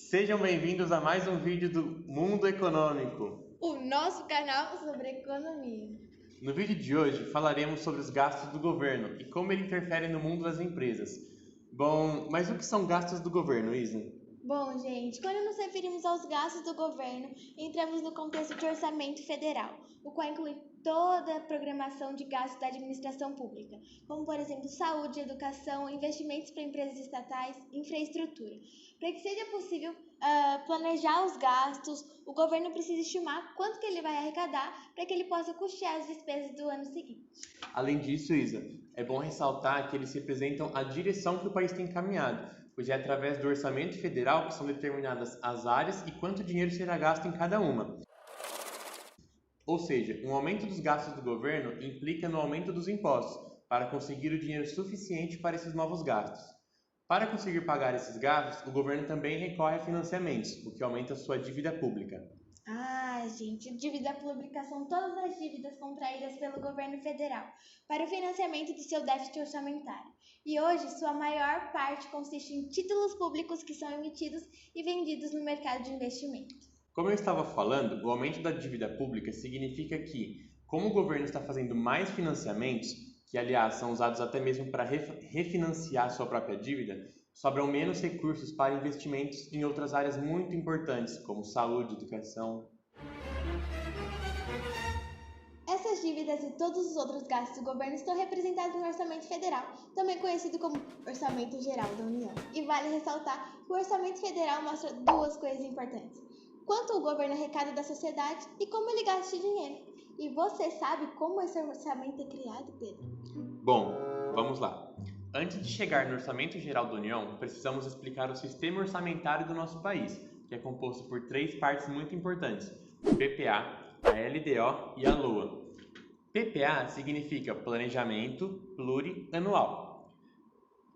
Sejam bem-vindos a mais um vídeo do Mundo Econômico. O nosso canal sobre economia. No vídeo de hoje falaremos sobre os gastos do governo e como ele interfere no mundo das empresas. Bom, mas o que são gastos do governo, Isa? Bom, gente, quando nos referimos aos gastos do governo, entramos no contexto de orçamento federal, o qual inclui toda a programação de gastos da administração pública, como, por exemplo, saúde, educação, investimentos para empresas estatais, infraestrutura. Para que seja possível planejar os gastos, o governo precisa estimar quanto que ele vai arrecadar para que ele possa custear as despesas do ano seguinte. Além disso, Isa, é bom ressaltar que eles representam a direção que o país tem caminhado, pois é através do orçamento federal que são determinadas as áreas e quanto dinheiro será gasto em cada uma. Ou seja, um aumento dos gastos do governo implica no aumento dos impostos, para conseguir o dinheiro suficiente para esses novos gastos. Para conseguir pagar esses gastos, o governo também recorre a financiamentos, o que aumenta sua dívida pública. Gente, dívida pública são todas as dívidas contraídas pelo governo federal para o financiamento do seu déficit orçamentário. E hoje, sua maior parte consiste em títulos públicos que são emitidos e vendidos no mercado de investimento. Como eu estava falando, o aumento da dívida pública significa que, como o governo está fazendo mais financiamentos, que aliás são usados até mesmo para refinanciar sua própria dívida, sobram menos recursos para investimentos em outras áreas muito importantes, como saúde, educação. Essas dívidas e todos os outros gastos do governo estão representados no Orçamento Federal, também conhecido como Orçamento Geral da União. E vale ressaltar que o Orçamento Federal mostra duas coisas importantes: quanto o governo arrecada da sociedade e como ele gasta o dinheiro. E você sabe como esse orçamento é criado, Pedro? Bom, vamos lá. Antes de chegar no Orçamento Geral da União, precisamos explicar o sistema orçamentário do nosso país, que é composto por três partes muito importantes: o PPA, a LDO e a LOA. PPA significa Planejamento Plurianual,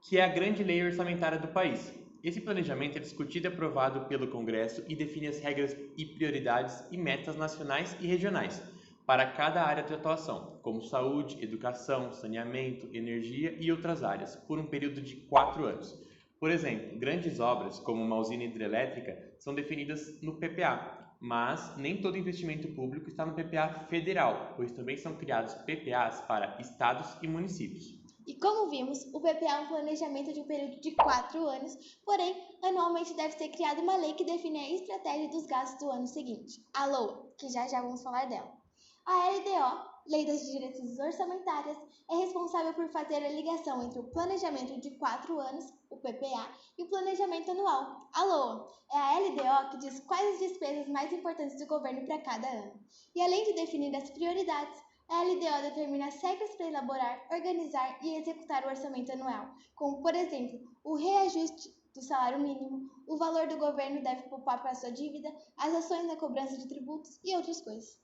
que é a grande lei orçamentária do país. Esse planejamento é discutido e aprovado pelo Congresso e define as regras e prioridades e metas nacionais e regionais para cada área de atuação, como saúde, educação, saneamento, energia e outras áreas, por um período de 4 anos. Por exemplo, grandes obras, como uma usina hidrelétrica, são definidas no PPA, mas nem todo investimento público está no PPA federal, pois também são criados PPAs para estados e municípios. E como vimos, o PPA é um planejamento de um período de 4 anos, porém, anualmente deve ser criada uma lei que define a estratégia dos gastos do ano seguinte, a LOA, que já vamos falar dela. A LDO, Lei das Diretrizes Orçamentárias, é responsável por fazer a ligação entre o planejamento de 4 anos, o PPA, e o planejamento anual, a LOA. É a LDO que diz quais as despesas mais importantes do governo para cada ano. E além de definir as prioridades, a LDO determina as regras para elaborar, organizar e executar o orçamento anual, como, por exemplo, o reajuste do salário mínimo, o valor do governo deve poupar para sua dívida, as ações na cobrança de tributos e outras coisas.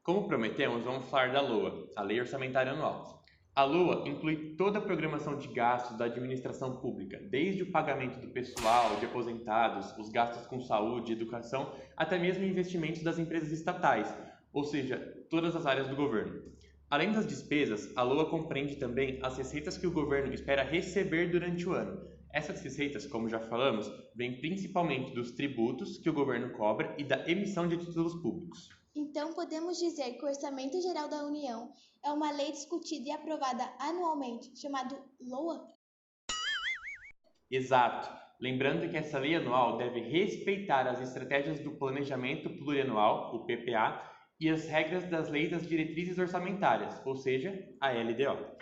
Como prometemos, vamos falar da LOA, a Lei Orçamentária Anual. A LOA inclui toda a programação de gastos da administração pública, desde o pagamento do pessoal, de aposentados, os gastos com saúde, educação, até mesmo investimentos das empresas estatais, ou seja, todas as áreas do governo. Além das despesas, a LOA compreende também as receitas que o governo espera receber durante o ano. Essas receitas, como já falamos, vêm principalmente dos tributos que o governo cobra e da emissão de títulos públicos. Então, podemos dizer que o Orçamento Geral da União é uma lei discutida e aprovada anualmente, chamado LOA? Exato! Lembrando que essa lei anual deve respeitar as estratégias do Planejamento Plurianual, o PPA, e as regras das leis das diretrizes orçamentárias, ou seja, a LDO.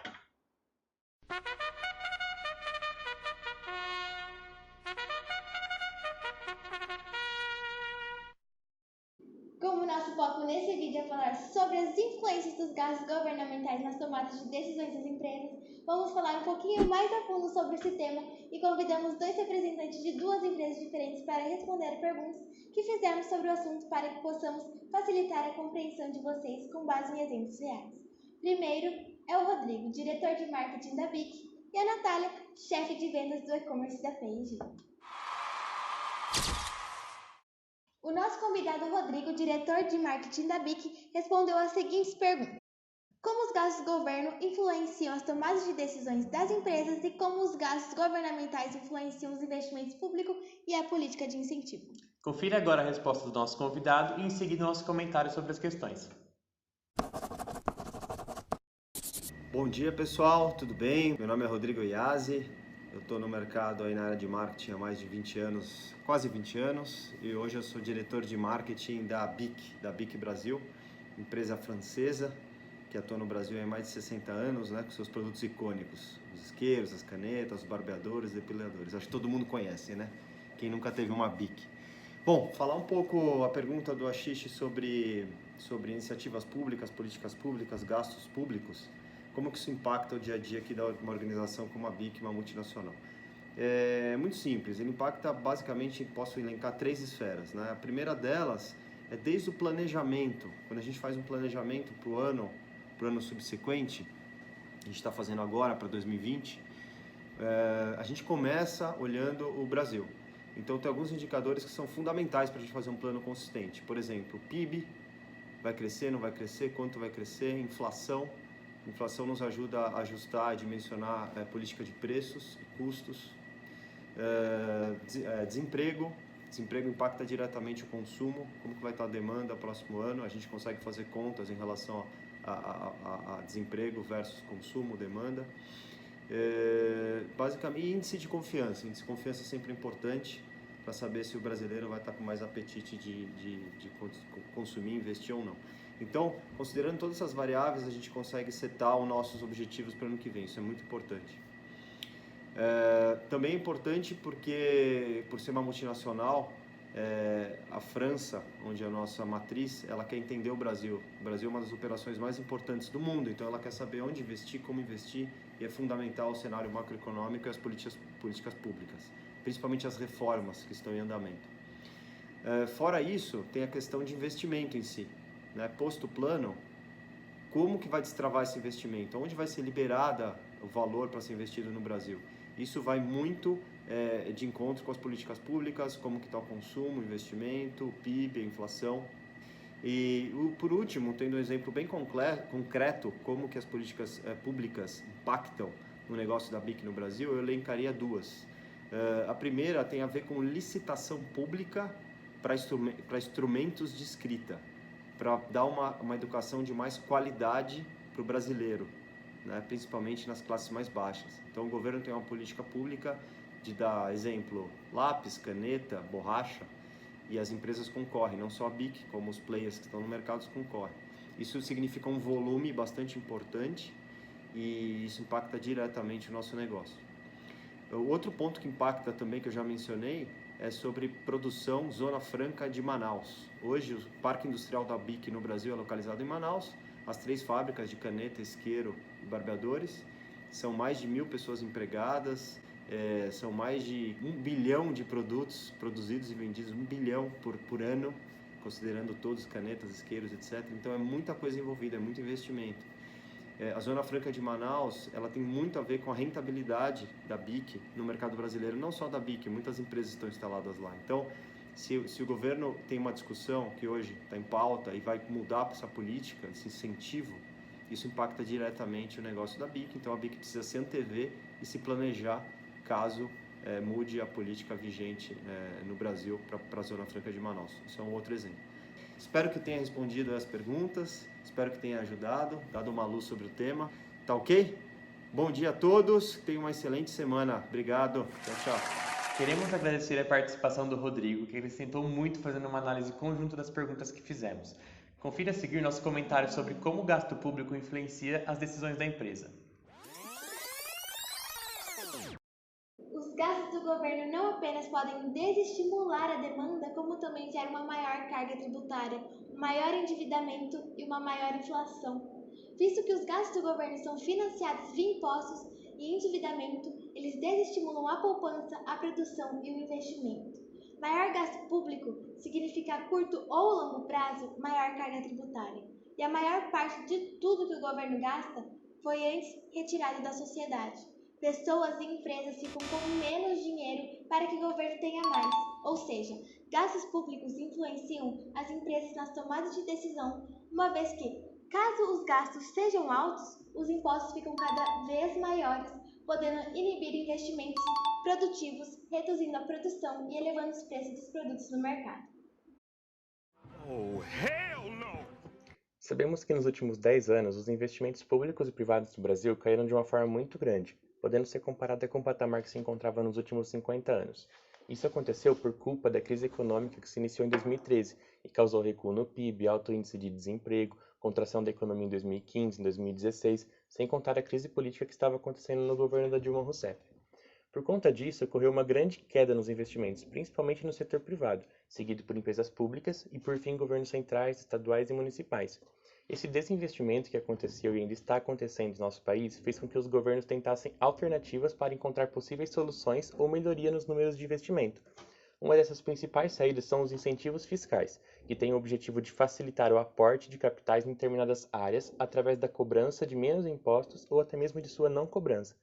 Como nosso foco nesse vídeo é falar sobre as influências dos gastos governamentais nas tomadas de decisões das empresas, vamos falar um pouquinho mais a fundo sobre esse tema e convidamos 2 representantes de 2 empresas diferentes para responder perguntas que fizemos sobre o assunto para que possamos facilitar a compreensão de vocês com base em exemplos reais. Primeiro é o Rodrigo, diretor de marketing da BIC, e a Natália, chefe de vendas do e-commerce da P&G. O nosso convidado Rodrigo, diretor de marketing da BIC, respondeu as seguintes perguntas. Como os gastos do governo influenciam as tomadas de decisões das empresas e como os gastos governamentais influenciam os investimentos públicos e a política de incentivo. Confira agora a resposta do nosso convidado e em seguida nosso comentário sobre as questões. Bom dia pessoal, tudo bem? Meu nome é Rodrigo Iazzi, eu estou no mercado aí na área de marketing há mais de 20 anos, quase 20 anos, e hoje eu sou diretor de marketing da BIC Brasil, empresa francesa que atua no Brasil há mais de 60 anos, né, com seus produtos icônicos, os isqueiros, as canetas, os barbeadores, depiladores. Acho que todo mundo conhece, né? Quem nunca teve uma BIC. Bom, falar um pouco a pergunta do Ashish sobre iniciativas públicas, políticas públicas, gastos públicos, como que isso impacta o dia a dia aqui de uma organização como a BIC, uma multinacional. É muito simples, ele impacta basicamente, posso elencar 3 esferas, né? A primeira delas é desde o planejamento, quando a gente faz um planejamento para o ano subsequente, a gente está fazendo agora para 2020, a gente começa olhando o Brasil. Então tem alguns indicadores que são fundamentais para a gente fazer um plano consistente. Por exemplo, o PIB vai crescer, não vai crescer, quanto vai crescer, inflação. A inflação nos ajuda a ajustar, a dimensionar política de preços e custos. Desemprego impacta diretamente o consumo, como que vai estar a demanda no próximo ano. A gente consegue fazer contas em relação a desemprego versus consumo, demanda. Basicamente, índice de confiança. Índice de confiança é sempre importante para saber se o brasileiro vai estar com mais apetite de consumir, investir ou não. Então, considerando todas essas variáveis, a gente consegue setar os nossos objetivos para o ano que vem. Isso é muito importante. Também é importante porque, por ser uma multinacional, a França, onde é a nossa matriz, ela quer entender o Brasil. O Brasil é uma das operações mais importantes do mundo, então ela quer saber onde investir, como investir, e é fundamental o cenário macroeconômico e as políticas públicas, principalmente as reformas que estão em andamento. Fora isso, tem a questão de investimento em si, né? Posto o plano, como que vai destravar esse investimento? Onde vai ser liberada o valor para ser investido no Brasil? Isso vai muito de encontro com as políticas públicas, como que está o consumo, o investimento, o PIB, a inflação. E por último, tendo um exemplo bem concreto, como que as políticas públicas impactam no negócio da BIC no Brasil, eu elencaria 2. A primeira tem a ver com licitação pública para instrumentos de escrita, para dar uma educação de mais qualidade para o brasileiro, né? Principalmente nas classes mais baixas. Então o governo tem uma política pública de dar exemplo, lápis, caneta, borracha, e as empresas concorrem, não só a BIC, como os players que estão no mercado concorrem. Isso significa um volume bastante importante e isso impacta diretamente o nosso negócio. O outro ponto que impacta também, que eu já mencionei, é sobre produção Zona Franca de Manaus. Hoje o Parque Industrial da BIC no Brasil é localizado em Manaus. As 3 fábricas de caneta, isqueiro e barbeadores, são mais de 1.000 pessoas empregadas, são mais de 1 bilhão de produtos produzidos e vendidos, 1 bilhão por ano, considerando todos, canetas, isqueiros, etc. Então é muita coisa envolvida, é muito investimento. A Zona Franca de Manaus, ela tem muito a ver com a rentabilidade da BIC no mercado brasileiro, não só da BIC, muitas empresas estão instaladas lá. Então, se o governo tem uma discussão que hoje está em pauta e vai mudar essa política, esse incentivo, isso impacta diretamente o negócio da BIC. Então a BIC precisa se antever e se planejar caso mude a política vigente no Brasil para a Zona Franca de Manaus. Isso é um outro exemplo. Espero que tenha respondido as perguntas, espero que tenha ajudado, dado uma luz sobre o tema. Tá ok? Bom dia a todos, tenham uma excelente semana. Obrigado, tchau, tchau. Queremos agradecer a participação do Rodrigo, que acrescentou muito fazendo uma análise conjunta das perguntas que fizemos. Confira a seguir nosso comentário sobre como o gasto público influencia as decisões da empresa. Os gastos do governo não apenas podem desestimular a demanda, como também gerar uma maior carga tributária, um maior endividamento e uma maior inflação. Visto que os gastos do governo são financiados via impostos e endividamento, eles desestimulam a poupança, a produção e o investimento. Maior gasto público significa a curto ou longo prazo maior carga tributária, e a maior parte de tudo que o governo gasta foi antes retirado da sociedade. Pessoas e empresas ficam com menos dinheiro para que o governo tenha mais, ou seja, gastos públicos influenciam as empresas nas tomadas de decisão, uma vez que Caso os gastos sejam altos, os impostos ficam cada vez maiores, podendo inibir investimentos produtivos, reduzindo a produção e elevando os preços dos produtos no mercado. Oh, hell no! Sabemos que nos últimos 10 anos, os investimentos públicos e privados do Brasil caíram de uma forma muito grande, podendo ser comparado com o patamar que se encontrava nos últimos 50 anos. Isso aconteceu por culpa da crise econômica que se iniciou em 2013 e causou recuo no PIB, alto índice de desemprego, contração da economia em 2015 e 2016, sem contar a crise política que estava acontecendo no governo da Dilma Rousseff. Por conta disso, ocorreu uma grande queda nos investimentos, principalmente no setor privado, seguido por empresas públicas e, por fim, governos centrais, estaduais e municipais. Esse desinvestimento que aconteceu e ainda está acontecendo no nosso país fez com que os governos tentassem alternativas para encontrar possíveis soluções ou melhoria nos números de investimento. Uma dessas principais saídas são os incentivos fiscais, que têm o objetivo de facilitar o aporte de capitais em determinadas áreas através da cobrança de menos impostos ou até mesmo de sua não cobrança.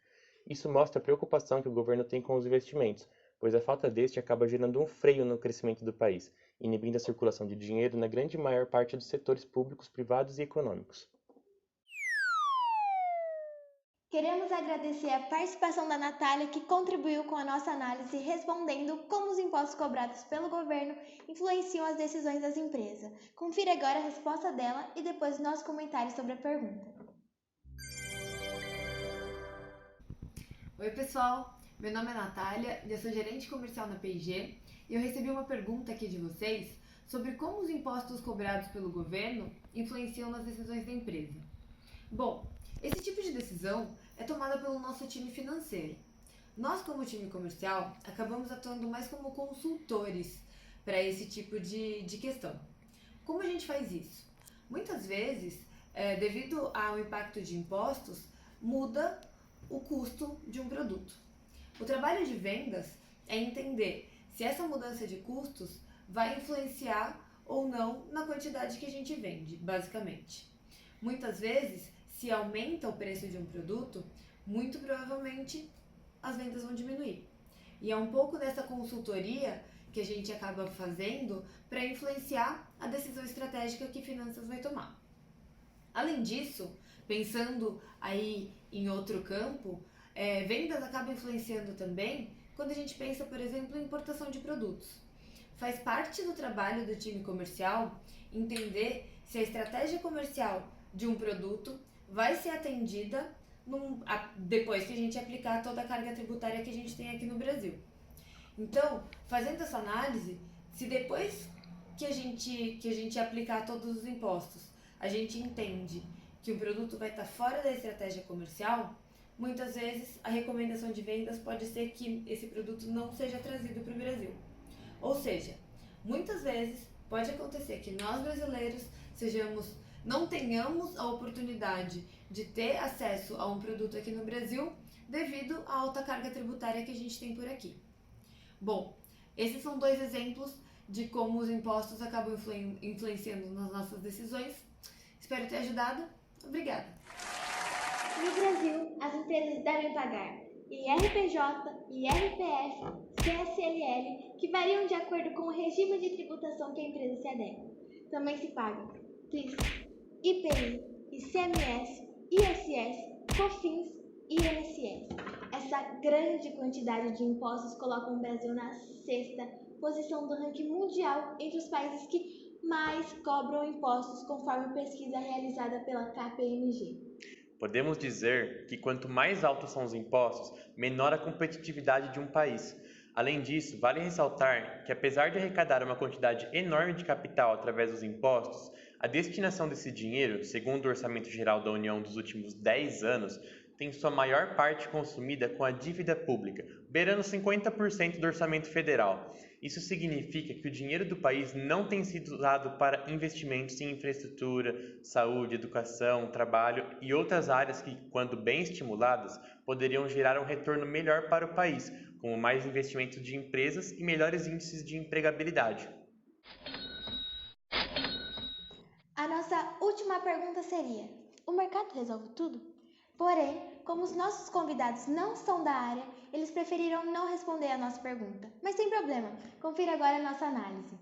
Isso mostra a preocupação que o governo tem com os investimentos, pois a falta deste acaba gerando um freio no crescimento do país, inibindo a circulação de dinheiro na grande maior parte dos setores públicos, privados e econômicos. Queremos agradecer a participação da Natália, que contribuiu com a nossa análise, respondendo como os impostos cobrados pelo governo influenciam as decisões das empresas. Confira agora a resposta dela e depois o nosso comentário sobre a pergunta. Oi pessoal, meu nome é Natália e eu sou gerente comercial na P&G e eu recebi uma pergunta aqui de vocês sobre como os impostos cobrados pelo governo influenciam nas decisões da empresa. Bom, esse tipo de decisão é tomada pelo nosso time financeiro. Nós, como time comercial, acabamos atuando mais como consultores para esse tipo de questão. Como a gente faz isso? Muitas vezes, devido ao impacto de impostos, muda o custo de um produto. O trabalho de vendas é entender se essa mudança de custos vai influenciar ou não na quantidade que a gente vende, basicamente. Muitas vezes, se aumenta o preço de um produto, muito provavelmente as vendas vão diminuir. E é um pouco dessa consultoria que a gente acaba fazendo para influenciar a decisão estratégica que finanças vai tomar. Além disso, pensando aí em outro campo, vendas acabam influenciando também quando a gente pensa, por exemplo, em importação de produtos. Faz parte do trabalho do time comercial entender se a estratégia comercial de um produto vai ser atendida depois que a gente aplicar toda a carga tributária que a gente tem aqui no Brasil. Então, fazendo essa análise, se depois que a gente aplicar todos os impostos, a gente entende que o produto vai estar fora da estratégia comercial, muitas vezes a recomendação de vendas pode ser que esse produto não seja trazido para o Brasil. Ou seja, muitas vezes pode acontecer que nós brasileiros não tenhamos a oportunidade de ter acesso a um produto aqui no Brasil devido à alta carga tributária que a gente tem por aqui. Bom, esses são 2 exemplos de como os impostos acabam influenciando nas nossas decisões. Espero ter ajudado. Obrigada! No Brasil, as empresas devem pagar IRPJ, IRPF, CSLL, que variam de acordo com o regime de tributação que a empresa se adequa. Também se pagam PIS, IPI, ICMS, ISS, COFINS e INSS. Essa grande quantidade de impostos coloca o Brasil na 6ª posição do ranking mundial entre os países que mais cobram impostos, conforme pesquisa realizada pela KPMG. Podemos dizer que quanto mais altos são os impostos, menor a competitividade de um país. Além disso, vale ressaltar que, apesar de arrecadar uma quantidade enorme de capital através dos impostos, a destinação desse dinheiro, segundo o Orçamento Geral da União dos últimos 10 anos, tem sua maior parte consumida com a dívida pública, beirando 50% do orçamento federal. Isso significa que o dinheiro do país não tem sido usado para investimentos em infraestrutura, saúde, educação, trabalho e outras áreas que, quando bem estimuladas, poderiam gerar um retorno melhor para o país, como mais investimento de empresas e melhores índices de empregabilidade. A nossa última pergunta seria: o mercado resolve tudo? Porém, como os nossos convidados não são da área, eles preferiram não responder a nossa pergunta. Mas sem problema, confira agora a nossa análise.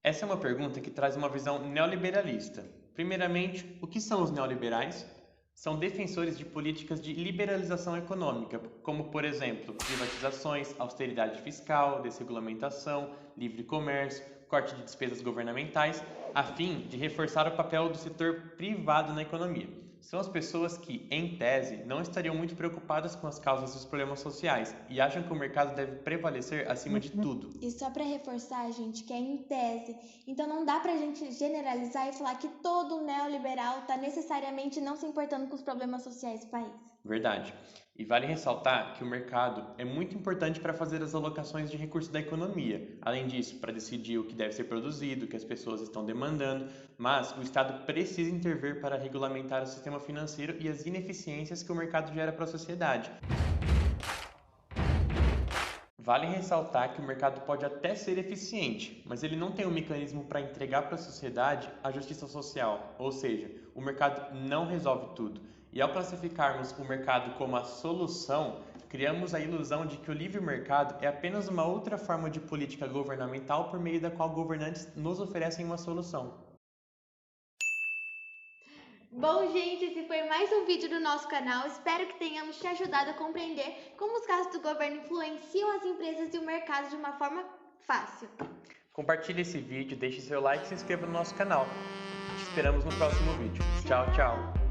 Essa é uma pergunta que traz uma visão neoliberalista. Primeiramente, o que são os neoliberais? São defensores de políticas de liberalização econômica, como, por exemplo, privatizações, austeridade fiscal, desregulamentação, livre comércio, corte de despesas governamentais, a fim de reforçar o papel do setor privado na economia. São as pessoas que, em tese, não estariam muito preocupadas com as causas dos problemas sociais e acham que o mercado deve prevalecer acima de tudo. E só para reforçar, gente, que é em tese. Então não dá pra gente generalizar e falar que todo neoliberal tá necessariamente não se importando com os problemas sociais do país. Verdade. E vale ressaltar que o mercado é muito importante para fazer as alocações de recursos da economia. Além disso, para decidir o que deve ser produzido, o que as pessoas estão demandando, mas o Estado precisa intervir para regulamentar o sistema financeiro e as ineficiências que o mercado gera para a sociedade. Vale ressaltar que o mercado pode até ser eficiente, mas ele não tem um mecanismo para entregar para a sociedade a justiça social, ou seja, o mercado não resolve tudo. E ao classificarmos o mercado como a solução, criamos a ilusão de que o livre mercado é apenas uma outra forma de política governamental por meio da qual governantes nos oferecem uma solução. Bom, gente, esse foi mais um vídeo do nosso canal. Espero que tenhamos te ajudado a compreender como os gastos do governo influenciam as empresas e o mercado de uma forma fácil. Compartilhe esse vídeo, deixe seu like e se inscreva no nosso canal. Te esperamos no próximo vídeo. Tchau, tchau!